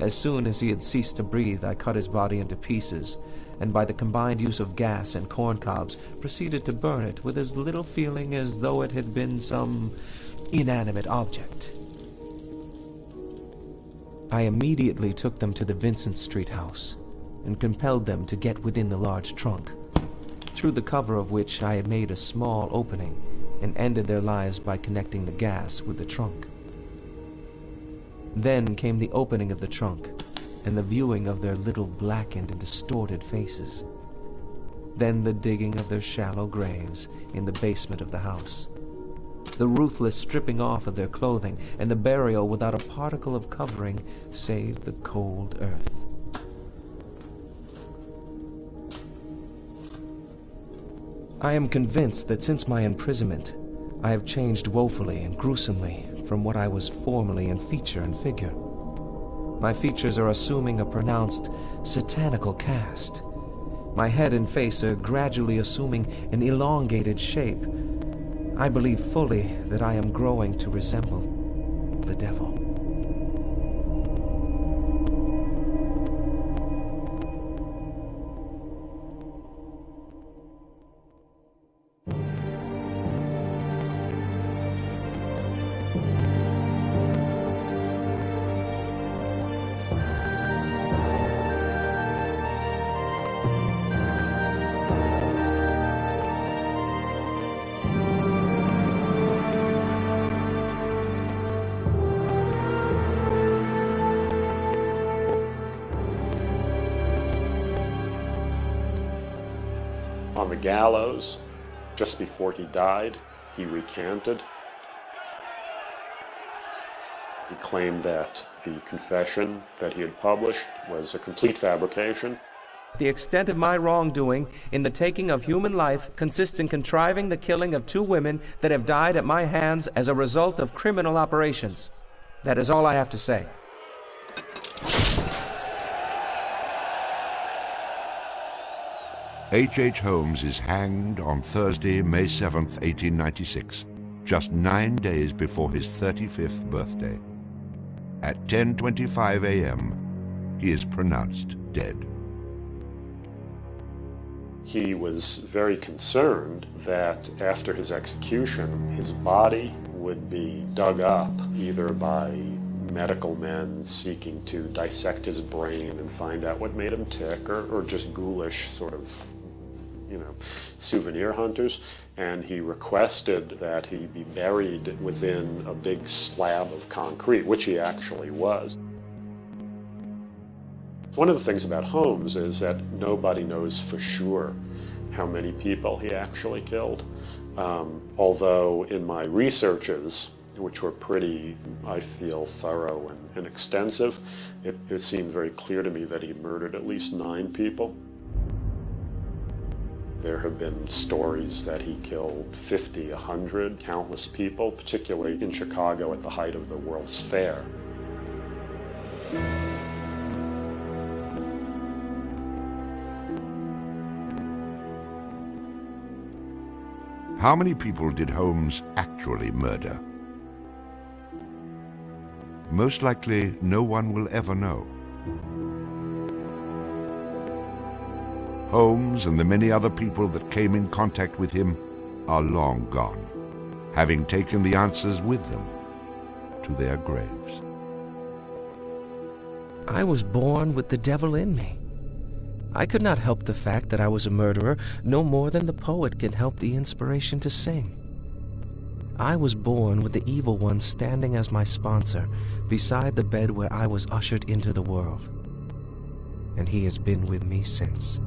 [SPEAKER 16] As soon as he had ceased to breathe, I cut his body into pieces, and by the combined use of gas and corn cobs, proceeded to burn it with as little feeling as though it had been some inanimate object. I immediately took them to the Vincent Street house and compelled them to get within the large trunk, through the cover of which I had made a small opening and ended their lives by connecting the gas with the trunk. Then came the opening of the trunk and the viewing of their little blackened and distorted faces. Then the digging of their shallow graves in the basement of the house. The ruthless stripping off of their clothing and the burial without a particle of covering save the cold earth. I am convinced that since my imprisonment, I have changed woefully and gruesomely from what I was formerly in feature and figure. My features are assuming a pronounced satanical cast. My head and face are gradually assuming an elongated shape. I believe fully that I am growing to resemble the devil.
[SPEAKER 18] On the gallows, just before he died, he recanted. He claimed that the confession that he had published was a complete fabrication.
[SPEAKER 16] The extent of my wrongdoing in the taking of human life consists in contriving the killing of 2 women that have died at my hands as a result of criminal operations. That is all I have to say.
[SPEAKER 15] H.H. Holmes is hanged on Thursday, May 7th, 1896, just 9 days before his 35th birthday. At 10:25 a.m., he is pronounced dead.
[SPEAKER 18] He was very concerned that after his execution, his body would be dug up either by medical men seeking to dissect his brain and find out what made him tick, or just ghoulish sort of, souvenir hunters. And he requested that he be buried within a big slab of concrete, which he actually was. One of the things about Holmes is that nobody knows for sure how many people he actually killed. Although in my researches, which were pretty, I feel, thorough and extensive, it seemed very clear to me that he murdered at least 9 people. There have been stories that he killed 50, 100, countless people, particularly in Chicago at the height of the World's Fair.
[SPEAKER 15] How many people did Holmes actually murder? Most likely, no one will ever know. Holmes and the many other people that came in contact with him are long gone, having taken the answers with them to their graves.
[SPEAKER 16] I was born with the devil in me. I could not help the fact that I was a murderer no more than the poet can help the inspiration to sing. I was born with the evil one standing as my sponsor beside the bed where I was ushered into the world. And he has been with me since.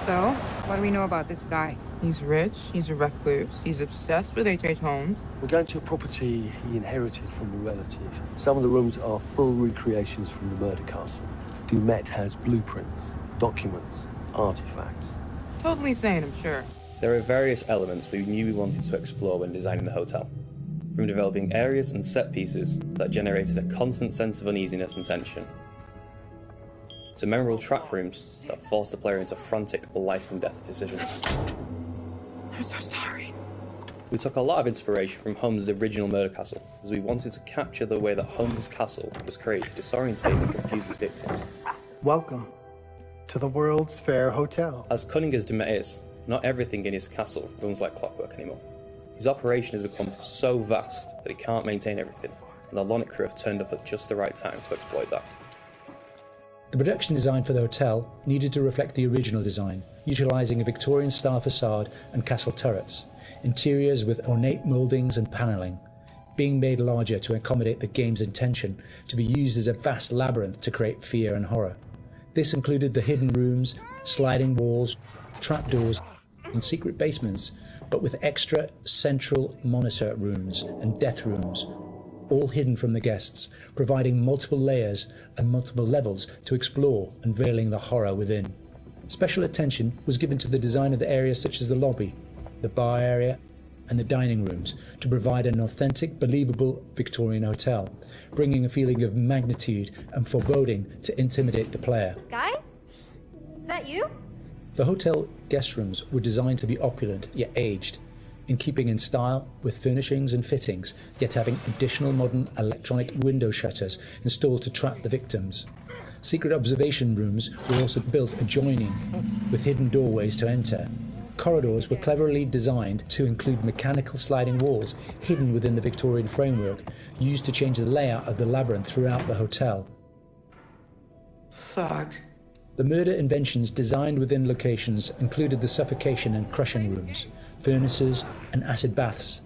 [SPEAKER 14] So, what do we know about this guy?
[SPEAKER 21] He's rich, he's a recluse, he's obsessed with H.H. Holmes.
[SPEAKER 22] We're going to a property he inherited from a relative. Some of the rooms are full recreations from the murder castle. Dumet has blueprints, documents, artifacts.
[SPEAKER 21] Totally sane, I'm sure.
[SPEAKER 23] There are various elements we knew we wanted to explore when designing the hotel. From developing areas and set pieces that generated a constant sense of uneasiness and tension, to memorable trap rooms that forced the player into frantic life and death decisions.
[SPEAKER 21] I'm so sorry.
[SPEAKER 23] We took a lot of inspiration from Holmes' original murder castle, as we wanted to capture the way that Holmes' castle was created to disorientate and confuse his victims.
[SPEAKER 24] Welcome to the World's Fair Hotel.
[SPEAKER 23] As cunning as Dumet is, not everything in his castle runs like clockwork anymore. His operation has become so vast that he can't maintain everything, and the Lonnet crew have turned up at just the right time to exploit that.
[SPEAKER 25] The production design for the hotel needed to reflect the original design, utilising a Victorian-style facade and castle turrets, interiors with ornate mouldings and panelling, being made larger to accommodate the game's intention to be used as a vast labyrinth to create fear and horror. This included the hidden rooms, sliding walls, trapdoors, and secret basements, but with extra central monitor rooms and death rooms, all hidden from the guests, providing multiple layers and multiple levels to explore, unveiling the horror within. Special attention was given to the design of the areas such as the lobby, the bar area, and the dining rooms to provide an authentic, believable Victorian hotel, bringing a feeling of magnitude and foreboding to intimidate the player.
[SPEAKER 26] Guys? Is that you?
[SPEAKER 25] The hotel guest rooms were designed to be opulent yet aged, in keeping in style with furnishings and fittings, yet having additional modern electronic window shutters installed to trap the victims. Secret observation rooms were also built adjoining, with hidden doorways to enter. Corridors were cleverly designed to include mechanical sliding walls hidden within the Victorian framework, used to change the layout of the labyrinth throughout the hotel.
[SPEAKER 21] Fuck.
[SPEAKER 25] The murder inventions designed within locations included the suffocation and crushing rooms, furnaces, and acid baths.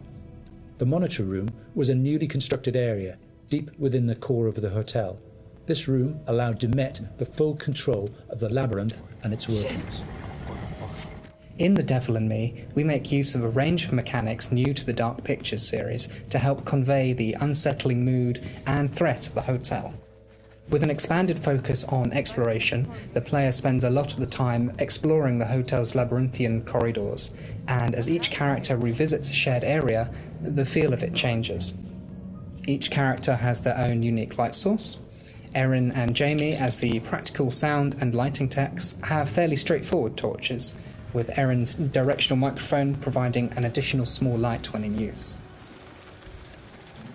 [SPEAKER 25] The monitor room was a newly constructed area, deep within the core of the hotel. This room allowed Dumet the full control of the labyrinth and its workings.
[SPEAKER 27] In The Devil in Me, we make use of a range of mechanics new to the Dark Pictures series to help convey the unsettling mood and threat of the hotel. With an expanded focus on exploration, the player spends a lot of the time exploring the hotel's labyrinthian corridors, and as each character revisits a shared area, the feel of it changes. Each character has their own unique light source. Erin and Jamie, as the practical sound and lighting techs, have fairly straightforward torches, with Erin's directional microphone providing an additional small light when in use.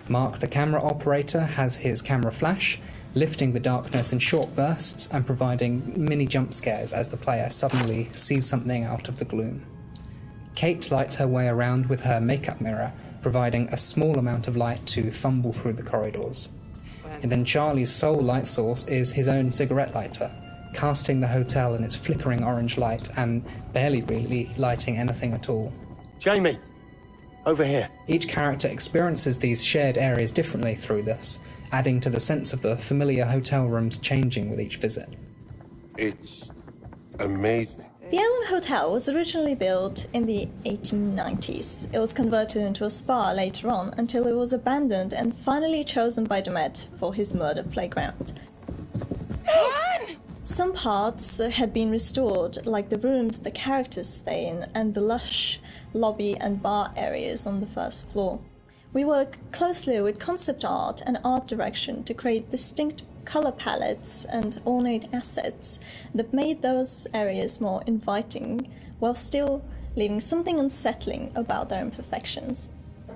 [SPEAKER 27] Mark, the camera operator, has his camera flash, lifting the darkness in short bursts and providing mini jump scares as the player suddenly sees something out of the gloom. Kate lights her way around with her makeup mirror, providing a small amount of light to fumble through the corridors. And then Charlie's sole light source is his own cigarette lighter, casting the hotel in its flickering orange light and barely really lighting anything at all.
[SPEAKER 22] Jamie! Over here.
[SPEAKER 27] Each character experiences these shared areas differently through this, adding to the sense of the familiar hotel rooms changing with each visit.
[SPEAKER 4] It's amazing.
[SPEAKER 1] The Ellen Hotel was originally built in the 1890s. It was converted into a spa later on until it was abandoned and finally chosen by Dumet for his murder playground. Some parts had been restored, like the rooms the characters stay in and the lush lobby and bar areas on the first floor. We work closely with concept art and art direction to create distinct color palettes and ornate assets that made those areas more inviting while still leaving something unsettling about their imperfections.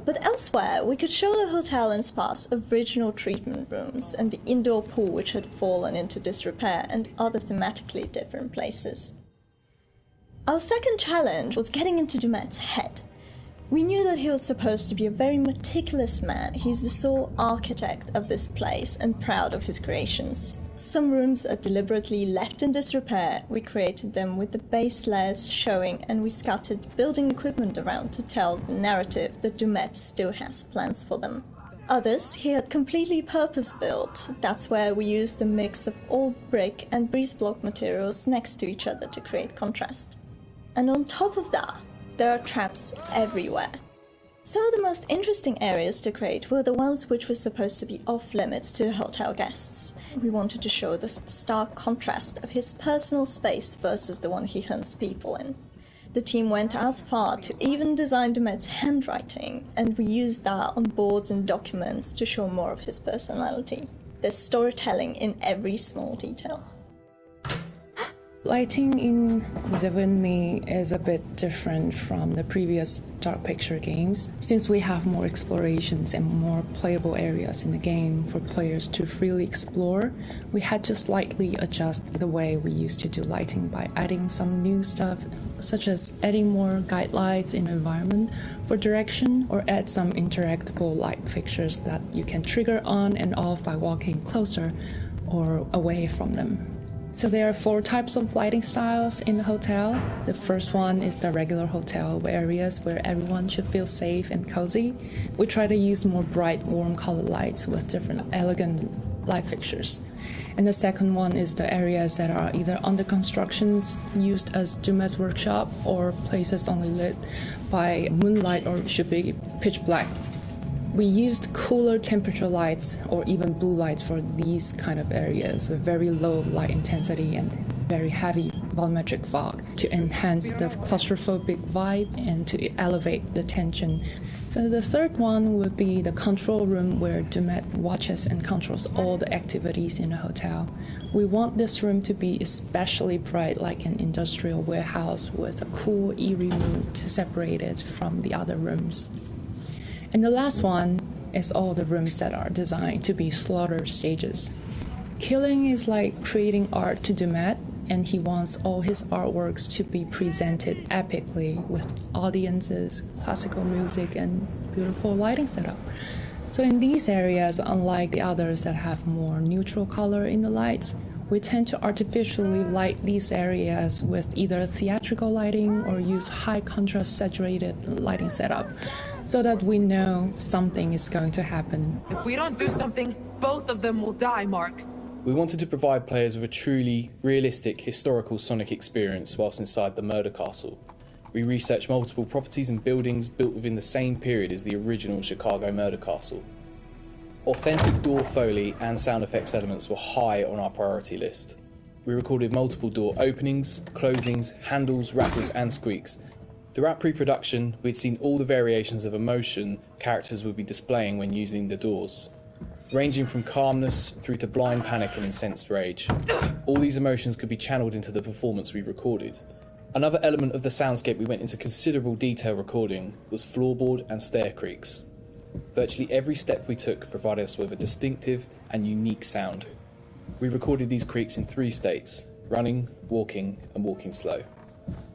[SPEAKER 1] But elsewhere, we could show the hotel and spa's original treatment rooms and the indoor pool which had fallen into disrepair and other thematically different places. Our second challenge was getting into Dumet's head. We knew that he was supposed to be a very meticulous man. He's the sole architect of this place and proud of his creations. Some rooms are deliberately left in disrepair. We created them with the base layers showing, and we scattered building equipment around to tell the narrative that Dumet still has plans for them. Others he had completely purpose-built. That's where we used a mix of old brick and breeze block materials next to each other to create contrast. And on top of that, there are traps everywhere. Some of the most interesting areas to create were the ones which were supposed to be off-limits to hotel guests. We wanted to show the stark contrast of his personal space versus the one he hunts people in. The team went as far to even design Dumet's handwriting, and we used that on boards and documents to show more of his personality. There's storytelling in every small detail.
[SPEAKER 2] Lighting in Devil in Me is a bit different from the previous Dark Picture games, since we have more explorations and more playable areas in the game for players to freely explore. We had to slightly adjust the way we used to do lighting by adding some new stuff, such as adding more guide lights in the environment for direction, or add some interactable light fixtures that you can trigger on and off by walking closer or away from them. So there are 4 types of lighting styles in the hotel. The first one is the regular hotel areas where everyone should feel safe and cozy. We try to use more bright, warm colored lights with different elegant light fixtures. And the second one is the areas that are either under constructions, used as Dumet's workshop, or places only lit by moonlight or should be pitch black. We used cooler temperature lights or even blue lights for these kind of areas with very low light intensity and very heavy volumetric fog to enhance the claustrophobic vibe and to elevate the tension. So the third one would be the control room where Dumet watches and controls all the activities in the hotel. We want this room to be especially bright, like an industrial warehouse with a cool, eerie mood to separate it from the other rooms. And the last one is all the rooms that are designed to be slaughter stages. Killing is like creating art to Dumet, and he wants all his artworks to be presented epically with audiences, classical music, and beautiful lighting setup. So in these areas, unlike the others that have more neutral color in the lights, we tend to artificially light these areas with either theatrical lighting or use high contrast saturated lighting setup, so that we know something is going to happen.
[SPEAKER 14] If we don't do something, both of them will die, Mark.
[SPEAKER 23] We wanted to provide players with a truly realistic historical Sonic experience whilst inside the murder castle. We researched multiple properties and buildings built within the same period as the original Chicago murder castle. Authentic door foley and sound effects elements were high on our priority list. We recorded multiple door openings, closings, handles, rattles and squeaks. Throughout pre-production, we'd seen all the variations of emotion characters would be displaying when using the doors, ranging from calmness through to blind panic and incensed rage. All these emotions could be channeled into the performance we recorded. Another element of the soundscape we went into considerable detail recording was floorboard and stair creaks. Virtually every step we took provided us with a distinctive and unique sound. We recorded these creaks in 3 states: running, walking, and walking slow.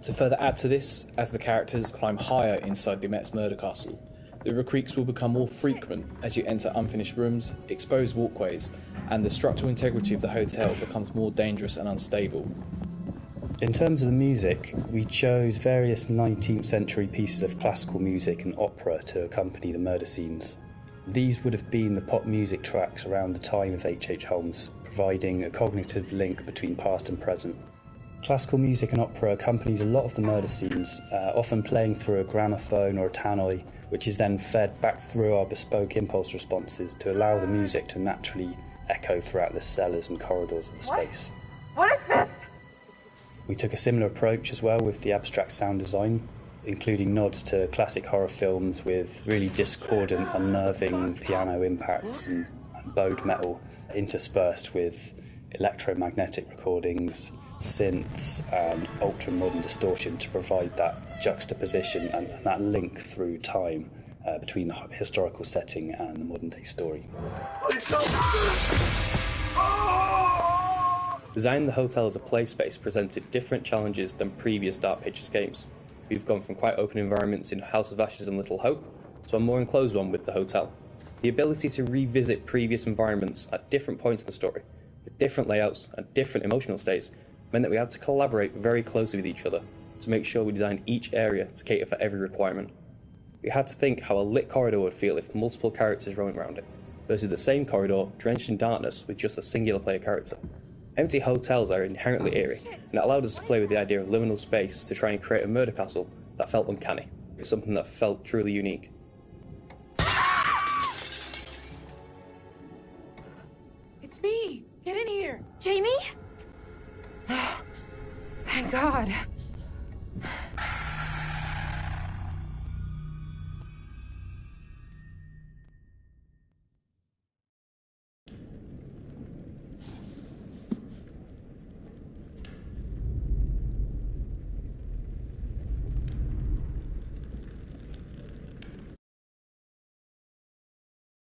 [SPEAKER 23] To further add to this, as the characters climb higher inside Dumet's murder castle,
[SPEAKER 3] The recreaks will become more frequent as you enter unfinished rooms, exposed walkways, and the structural integrity of the hotel becomes more dangerous and unstable.
[SPEAKER 6] In terms of the music, we chose various 19th century pieces of classical music and opera to accompany the murder scenes. These would have been the pop music tracks around the time of H.H. Holmes, providing a cognitive link between past and present. Classical music and opera accompanies a lot of the murder scenes, often playing through a gramophone or a tannoy, which is then fed back through our bespoke impulse responses to allow the music to naturally echo throughout the cellars and corridors of the space.
[SPEAKER 14] What is this?
[SPEAKER 6] We took a similar approach as well with the abstract sound design, including nods to classic horror films with really discordant, unnerving piano impacts and bowed metal interspersed with electromagnetic recordings, synths and ultra-modern distortion to provide that juxtaposition and that link through time between the historical setting and the modern-day story.
[SPEAKER 23] Designing the hotel as a play space presented different challenges than previous Dark Pictures games. We've gone from quite open environments in House of Ashes and Little Hope to a more enclosed one with the hotel. The ability to revisit previous environments at different points in the story, with different layouts and different emotional states, meant that we had to collaborate very closely with each other to make sure we designed each area to cater for every requirement. We had to think how a lit corridor would feel if multiple characters roaming around it, versus the same corridor drenched in darkness with just a singular player character. Empty hotels are inherently eerie, and it allowed us to play with the idea of liminal space to try and create a murder castle that felt uncanny. It's something that felt truly unique.
[SPEAKER 14] It's me! Get in here!
[SPEAKER 26] Jamie?
[SPEAKER 14] Thank God.